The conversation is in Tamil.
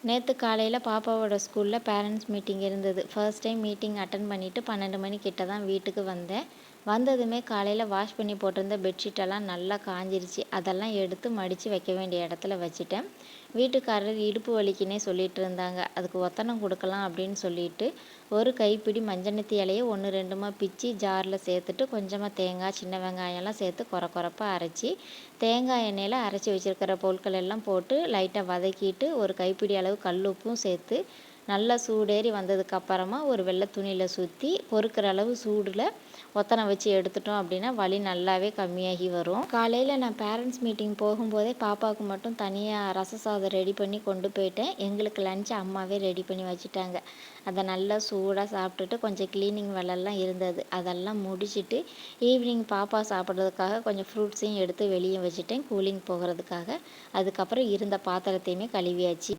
நேற்று காலையில் பாப்பாவோட ஸ்கூலில் பேரண்ட்ஸ் மீட்டிங் இருந்தது. ஃபர்ஸ்ட் டைம் மீட்டிங் அட்டன் பண்ணிவிட்டு 12 மணி கிட்ட தான் வீட்டுக்கு வந்தேன். வந்ததுமே காலையில் வாஷ் பண்ணி போட்டிருந்த பெட்ஷீட்டெல்லாம் நல்லா காஞ்சிருச்சு. அதெல்லாம் எடுத்து மடித்து வைக்க வேண்டிய இடத்துல வச்சுட்டேன். வீட்டுக்காரர் இடுப்பு வலிக்குன்னே சொல்லிட்டு இருந்தாங்க. அதுக்கு ஒத்தனம் கொடுக்கலாம் அப்படின்னு சொல்லிட்டு ஒரு கைப்பிடி மஞ்சனத்தி இலையை 1 2மா பிச்சு ஜாரில் சேர்த்துட்டு கொஞ்சமாக தேங்காய், சின்ன வெங்காயம்லாம் சேர்த்து கொரப்பாக அரைச்சி தேங்காய் எண்ணெயில் அரைச்சி வச்சுருக்கிற பொருட்கள் எல்லாம் போட்டு லைட்டாக வதக்கிட்டு ஒரு கைப்பிடி அளவு கல் உப்பும் சேர்த்து நல்லா சூடேறி வந்ததுக்கப்புறமா ஒரு வெள்ளை துணியில் சுற்றி பொறுக்கிற அளவு சூடில் ஒத்தனை வச்சு எடுத்துட்டோம் அப்படின்னா வலி நல்லாவே கம்மியாகி வரும். காலையில் நான் பேரண்ட்ஸ் மீட்டிங் போகும்போதே பாப்பாவுக்கு மட்டும் தனியாக ரச சாதம் ரெடி பண்ணி கொண்டு போயிட்டேன். எங்களுக்கு லஞ்ச் அம்மாவே ரெடி பண்ணி வச்சுட்டாங்க. அதை நல்லா சூடாக சாப்பிட்டுட்டு கொஞ்சம் க்ளீனிங் வேலைலாம் இருந்தது. அதெல்லாம் முடிச்சுட்டு ஈவினிங் பாப்பா சாப்பிட்றதுக்காக கொஞ்சம் ஃப்ரூட்ஸையும் எடுத்து வெளியே வச்சுட்டேன் கூலிங் போகிறதுக்காக. அதுக்கப்புறம் இருந்த பாத்திரத்தையுமே கழுவியாச்சு.